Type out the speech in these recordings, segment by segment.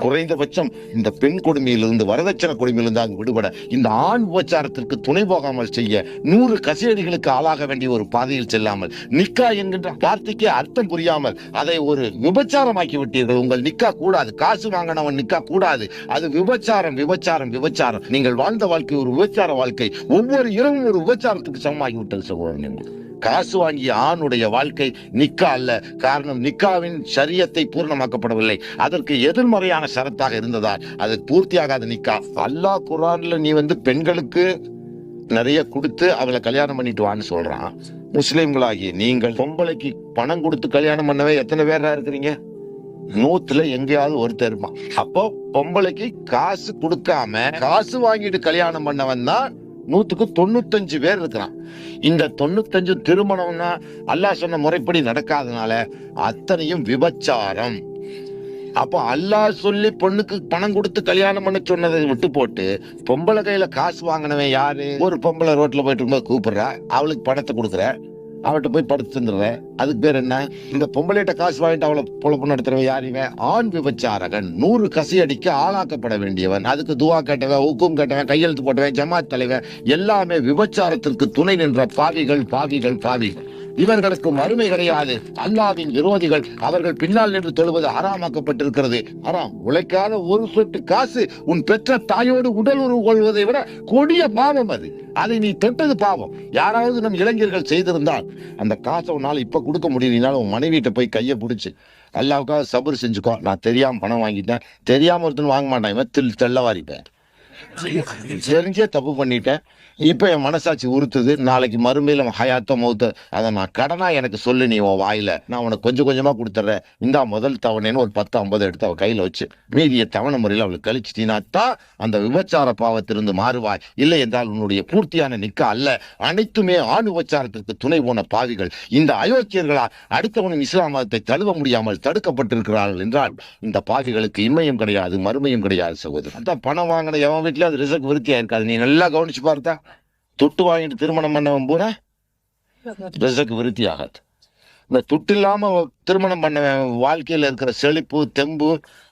குறைந்தபட்சம் இந்த பெண் கொடுமையிலிருந்து, வரதட்சணை கொடுமையிலிருந்து அங்கு விடுபட, இந்த ஆண் உபச்சாரத்திற்கு துணை போகாமல் செய்ய 100 கசையடிகளுக்கு ஆளாக வேண்டிய ஒரு பாதையில் செல்லாமல், நிக்கா என்கின்ற வார்த்தைக்கு அர்த்தம் புரியாமல் அதை ஒரு விபச்சாரமாக்கி விட்டீர்கள். உங்கள் நிக்கா கூடாது, காசு வாங்கினவன் நிக்கா கூடாது, அது விபச்சாரம், விபச்சாரம், விபச்சாரம். நீங்கள் வாழ்ந்த வாழ்க்கை ஒரு விபச்சார வாழ்க்கை. ஒவ்வொரு இரவும் ஒரு விபச்சாரத்துக்கு சமமாகி விட்டது சகோதரன். காசு வாங்கிய ஆணுடைய வாழ்க்கை நிக்கா அல்ல. காரணம், நிக்காவின் ஷரியத்தை பூர்ணமாக்கப்படவில்லை. அதற்கு எதிர்மறையான ஷரத்தாக இருந்ததால் அது பூர்த்தியாகாத நிக்கா. அல்லாஹ் குர்ஆன்ல நீ பெண்களுக்கு நிறைய கொடுத்து அவளை கல்யாணம் பண்ணிட்டு வான்னு சொல்றான். முஸ்லிம்களாகி நீங்கள் பொம்பளைக்கு பணம் கொடுத்து கல்யாணம் பண்ணவே எத்தனை பேரா இருக்கிறீங்க? 100ல எங்கேயாவது ஒருத்தர் இருப்பான். அப்போ பொம்பளைக்கு காசு கொடுக்காம காசு வாங்கிட்டு கல்யாணம் பண்ணவன் தான் 100க்கு 95 பேர் இருக்கிறான். இந்த 95 திருமணம்னா அல்லாஹ் சொன்ன முறைப்படி நடக்காதனால அத்தனையும் விபச்சாரம். அப்போ அல்லாஹ் சொல்லி பொண்ணுக்கு பணம் கொடுத்து கல்யாணம் பண்ண சொன்னதை விட்டு போட்டு பொம்பளை கையில காசு வாங்கினவன் யாரு? ஒரு பொம்பளை ரோட்ல போயிட்டு இருக்கும்போது கூப்பிடுற, அவளுக்கு பணத்தை கொடுக்குற, அவட்ட போய் படுத்து தந்துடுற, அதுக்கு பேர் என்ன? இந்த பொம்பளைகிட்ட காசு வாங்கிட்டு அவளை பொழப்பு நடத்துறவன் யாருமே? ஆண் விபச்சாரகன், 100 கசையடிக்க ஆளாக்கப்பட வேண்டியவன். அதுக்கு துவா கேட்டவன், ஹுக்கும் கேட்டவன், கையெழுத்து போட்டவன், ஜமாத் தலைவன், எல்லாமே விபச்சாரத்திற்கு துணை நின்ற பாவிகள், பாவிகள், பாவிகள். இவர்களுக்கு மறுமை கிடையாது. அல்லாஹ்வின் விரோதிகள். அவர்கள் பின்னால் நின்று தொழுவது ஹராமாக்கப்பட்டிருக்கிறது. ஹராம். உழைக்காத ஒரு சொட்டு காசு உன் பெற்ற தாயோடு உடல் உறவு கொள்வதை விட கொடிய பாவம் அது. அதை நீ தொட்டது பாவம். யாராவது நம் இளைஞர்கள் செய்திருந்தால் அந்த காசை உன்னால இப்ப கொடுக்க முடியலனாலும் உன் மனைவிட்ட போய் கையை பிடிச்சு அல்லாவுக்காக சபர் செஞ்சுக்கோ, நான் தெரியாம பணம் வாங்கிட்டேன், தெரியாம ஒருத்தன் வாங்க மாட்டான், இவன் தெள்ளவாரிப்பேன், தெரிஞ்சே தப்பு பண்ணிட்டேன், இப்ப என் மனசாட்சி உறுத்துது, நாளைக்கு மறுமையில ஹயாத்தோ மௌத்த அதை நான் கடனா எனக்கு சொல்லு, நீ உன் வாயில நான் உனக்கு கொஞ்சம் கொஞ்சமா கொடுத்துட்றேன், இந்தா முதல் தவணைன்னு ஒரு 10-50 எடுத்து அவ கையில வச்சு மீதிய தவணை முறையில் அவளுக்கு கழிச்சிட்டீங்கன்னா தான் அந்த விபச்சார பாவத்திலிருந்து மாறுவாய். இல்லை என்றால் உன்னுடைய பூர்த்தியான நிக்கா அல்ல. அனைத்துமே ஆண் விபச்சாரத்திற்கு துணை போன பாவிகள். இந்த அயோக்கியர்களால் அடுத்தவனும் இஸ்லாம் மதத்தை தழுவ முடியாமல் தடுக்கப்பட்டிருக்கிறார்கள் என்றால் இந்த பாவிகளுக்கு இம்மையும் கிடையாது, மறுமையும் கிடையாது சகோதரர். அந்த பணம் வாங்கின எவன் வீட்டுல அது ரிசக் விருத்தியா இருக்காது. நீ நல்லா கவனிச்சு பார்த்தா துட்டு வாங்கிட்டு திருமணம் பண்ணவன் பூரா ரிசக் விருத்தி ஆகாது. இந்த துட்டு இல்லாம திருமணம் பண்ணவன் வாழ்க்கையில இருக்கிற செழிப்பு, தெம்பு,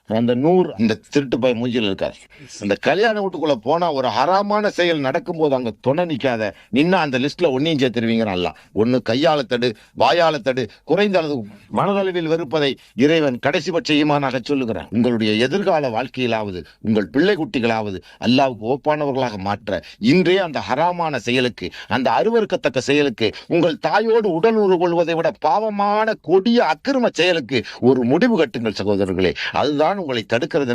அந்த 100 இந்த திருட்டு பய மூஞ்சில் இருக்காது. அந்த கல்யாண வீட்டுக்குள்ள போனா ஒரு ஹராமான செயல் நடக்கும் போது அங்க துணை நிக்காத, நின்னா அந்த லிஸ்ட்ல ஒன்னையும் சேர்த்துருவீங்க. ஒண்ணு கையால தடு, வாயால தடு, குறைந்த அளவு மனதளவில் வெறுப்பதை இறைவன் கடைசி பட்ச ஈமானாக சொல்லுகிறான். உங்களுடைய எதிர்கால வாழ்க்கையிலாவது உங்கள் பிள்ளை குட்டிகளாவது அல்லாஹ்வுக்கு ஒப்பானவர்களாக மாற்ற இன்றே அந்த ஹராமான செயலுக்கு, அந்த அருவருக்கத்தக்க செயலுக்கு, உங்கள் தாயோடு உடல் உறவு கொள்வதை விட பாவமான கொடிய அக்கிரம செயலுக்கு ஒரு முடிவு கட்டுங்கள் சகோதரர்களே. அதுதான் உங்களை தடுக்கிறது.